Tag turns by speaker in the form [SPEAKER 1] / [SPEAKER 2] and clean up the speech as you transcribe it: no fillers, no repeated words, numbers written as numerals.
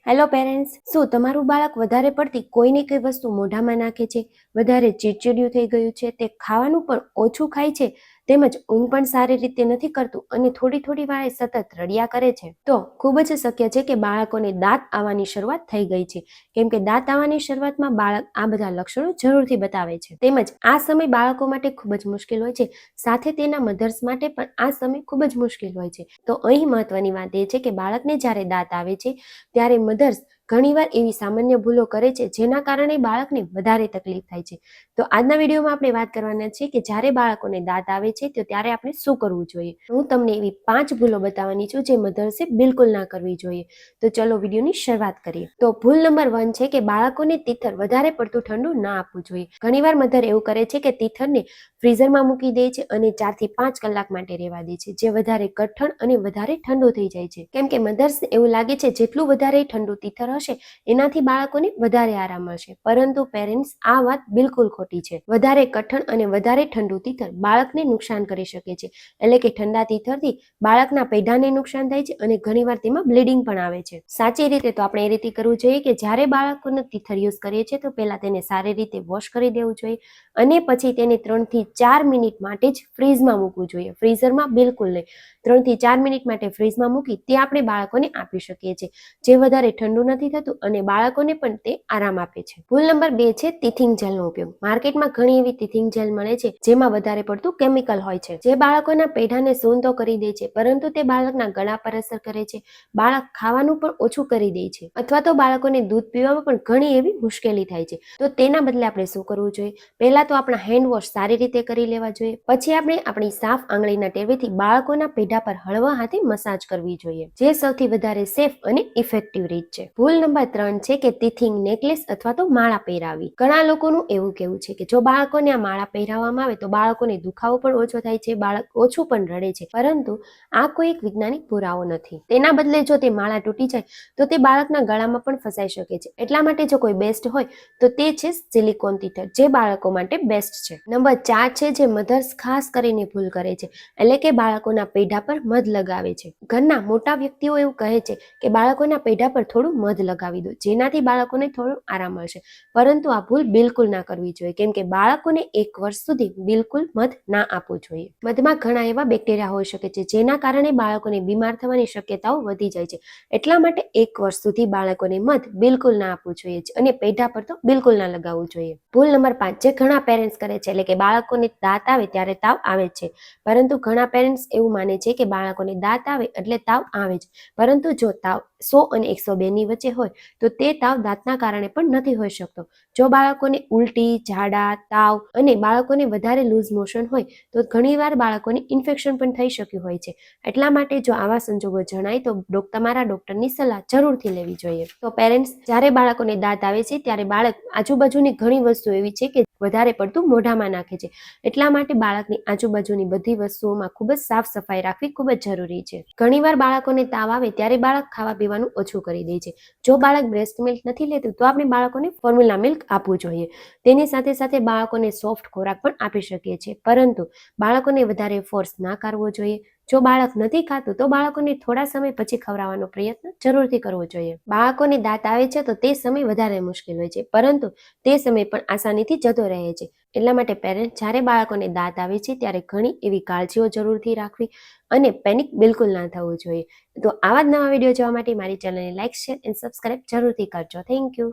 [SPEAKER 1] Hello parents, શું તમારું બાળક વધારે પડતી કોઈને કઈ વસ્તુ મોઢામાં નાખે છે, વધારે ચીડચીડિયું થઈ ગયું છે, તે ખાવાનું પણ ઓછું ખાય છે, તેમજ ઊંઘ પણ સારી રીતે નથી કરતું અને થોડી થોડી વારે સતત રડ્યા કરે છે, તો ખૂબ જ શક્ય છે કે બાળકોને દાંત આવવાની શરૂઆત થઈ ગઈ છે. કેમ કે દાંત આવવાની શરૂઆતમાં બાળક આ બધા લક્ષણો જરૂરથી બતાવે છે. તેમજ આ સમય બાળકો માટે ખૂબ જ મુશ્કેલ હોય છે, સાથે તેના મધર્સ માટે પણ આ સમય ખૂબ જ મુશ્કેલ હોય છે. તો અહીં મહત્વની વાત એ છે કે બાળકને જ્યારે દાંત આવે છે ત્યારે મધર્સ ઘણીવાર એવી સામાન્ય ભૂલો કરે છે જેના કારણે બાળકને વધારે તકલીફ થાય છે. તો આજના વિડીયોમાં આપણે વાત કરવાના છીએ કે જ્યારે બાળકોને દાંત આવે છે તો ત્યારે આપણે શું કરવું જોઈએ. હું તમને એવી 5 ભૂલો બતાવવાની છું જે મધર્સે બિલકુલ ના કરવી જોઈએ. તો ચલો વિડીયોની શરૂઆત કરીએ. તો ભૂલ નંબર 1 છે કે બાળકોને તીથર વધારે પડતું ઠંડુ ના આપવું જોઈએ. ઘણીવાર મધર એવું કરે છે કે તીથરને ફ્રીઝરમાં મૂકી દે છે અને 4 થી 5 કલાક માટે રહેવા દે છે, જે વધારે કઠણ અને વધારે ઠંડુ થઈ જાય છે. કેમ કે મધર્સ એવું લાગે છે જેટલું વધારે ઠંડુ તીથર હશે એનાથી બાળકોને વધારે આરામ મળશે, પરંતુ પેરેન્ટ્સ આ વાત બિલકુલ ખોટી છે. વધારે કઠણ અને વધારે ઠંડુ તીથર બાળકને નુકસાન કરી શકે છે. એટલે કે ઠંડા તીથરથી બાળકના પેઢાને નુકસાન થાય છે અને ઘણીવાર તેમાં બ્લીડિંગ પણ આવે છે. સાચી રીતે તો આપણે એ રીતે કરવું જોઈએ કે જ્યારે બાળકોને તીથર યુઝ કરીએ છીએ તો પહેલા તેને સારી રીતે વોશ કરી દેવું જોઈએ અને પછી તેને 3 થી 4 મિનિટ માટે જ ફ્રીઝમાં મૂકવું જોઈએ. ફ્રીઝરમાં બિલકુલ નહીં. 3 થી 4 મિનિટ માટે ફ્રીઝમાં મૂકી તે આપણે બાળકોને આપી શકીએ છીએ, જે વધારે ઠંડુ નથી થતું અને બાળકોને પણ તે આરામ આપે છે. ભૂલ નંબર 2 છે ટીથિંગ જેલનો ઉપયોગ. માર્કેટમાં ઘણી એવી ટીથિંગ જેલ મળે છે જેમાં વધારે પડતું કેમિકલ હોય છે, જે બાળકોના પેઢાને સૂન તો કરી દે છે, પરંતુ તે બાળકના ગળા પર અસર કરે છે, બાળક ખાવાનું પણ ઓછું કરી દે છે, અથવા તો બાળકોને દૂધ પીવામાં પણ ઘણી એવી મુશ્કેલી થાય છે. તો તેના બદલે આપણે શું કરવું જોઈએ? પહેલા તો આપણા હેન્ડ વોશ સારી રીતે કરી લેવા જોઈએ, પછી આપણે આપણી સાફ આંગળીના ટેવેથી બાળકોના પેઢા પર હળવા હાથે મસાજ કરવી જોઈએ, જે સૌથી વધારે સેફ અને ઇફેક્ટિવ રીત છે. ભૂલ નંબર 3 છે કે ટીથિંગ નેકલેસ અથવા તો માળા પહેરાવી. ઘણા લોકોનું એવું કહેવું છે કે જો બાળકોને આ માળા પહેરાવવામાં આવે તો બાળકોને દુખાવો પણ ઓછો થાય છે, બાળક ઓછું પણ રડે છે, પરંતુ આ કોઈ એક વૈજ્ઞાનિક પુરાવો નથી. તેના બદલે જો તે માળા તૂટી જાય તો તે બાળકના ગળામાં પણ ફસાઈ શકે છે. એટલા માટે જો કોઈ બેસ્ટ હોય તો તે છે સિલિકોન તીથર, જે બાળકો માટે બેસ્ટ છે. નંબર 4 છે જે મધર્સ ખાસ કરીને ભૂલ કરે છે, એટલે કે બાળકોના પેઢા પર મધ લગાવે છે. ઘરના મોટા વ્યક્તિઓ એવું કહે છે કે બાળકોના પેઢા પર થોડું મધ લગાવી દો, જેનાથી બાળકોને થોડું આરામ મળશે, પરંતુ આ ભૂલ બિલકુલ ના કરવી જોઈએ. કેમ કે બાળકોને 1 વર્ષ સુધી બિલકુલ મધ ના આપવું જોઈએ. મધમાં ઘણા એવા બેક્ટેરિયા હોઈ શકે છે જેના કારણે બાળકોને બીમાર થવાની શક્યતાઓ વધી જાય છે. એટલા માટે 1 વર્ષ સુધી બાળકોને મધ બિલકુલ ના આપવું જોઈએ અને પેઢા પર તો બિલકુલ ના લગાવવું જોઈએ. ભૂલ નંબર 5 જે ઘણા પેરેન્ટ્સ કરે છે, એટલે કે બાળકોને દાંત આવે ત્યારે તાવ આવે છે, પરંતુ ઘણા પેરેન્ટ્સ એવું માને છે કે બાળકોને દાંત આવે એટલે તાવ આવે જ, પરંતુ જો તાવ 100 અને 102 ની વચ્ચે હોય તો તે તાવ દાંતના કારણે પણ નથી હોઈ શકતો. જો બાળકોને ઉલટી, ઝાડા, તાવ અને બાળકોને વધારે લૂઝ મોશન હોય તો ઘણીવાર બાળકોને ઇન્ફેક્શન પણ થઈ શક્યું હોય છે. એટલા માટે જો આવા સંજોગો જણાય તો તમારા ડોક્ટરની સલાહ જરૂરથી લેવી જોઈએ. તો પેરેન્ટ્સ જ્યારે બાળકોને દાંત આવે છે ત્યારે બાળક આજુબાજુની ઘણી વસ્તુ એવી છે કે વધારે પડતું મોઢામાં નાખે છે. એટલા માટે બાળકની આજુબાજુની બધી વસ્તુઓમાં ખૂબ જ સાફ સફાઈ રાખવી ખૂબ જ જરૂરી છે. ઘણીવાર બાળકોને તાવ આવે ત્યારે બાળક ખાવા પીવાનું ઓછું કરી દે છે. જો બાળક બ્રેસ્ટ મિલ્ક નથી લેતું તો આપણે બાળકોને ફોર્મ્યુલા મિલ્ક આપવું જોઈએ. તેની સાથે સાથે બાળકોને સોફ્ટ ખોરાક પણ આપી શકીએ છીએ, પરંતુ બાળકોને વધારે ફોર્સ ના કરવો જોઈએ. જો બાળક નથી ખાતું તો બાળકોને થોડા સમય પછી ખવડાવવાનો પ્રયત્ન જરૂરથી કરવો જોઈએ. બાળકોને દાંત આવે છે તો તે સમય વધારે મુશ્કેલ હોય છે, પરંતુ તે સમય પણ આસાનીથી જતો રહે છે. એટલા માટે પેરેન્ટ જ્યારે બાળકોને દાંત આવે છે ત્યારે ઘણી એવી કાળજીઓ જરૂરથી રાખવી અને પેનિક બિલકુલ ના થવું જોઈએ. તો આવા જ નવા વિડીયો જોવા માટે મારી ચેનલને લાઇક, શેર અને સબસ્ક્રાઇબ જરૂરથી કરજો. Thank you.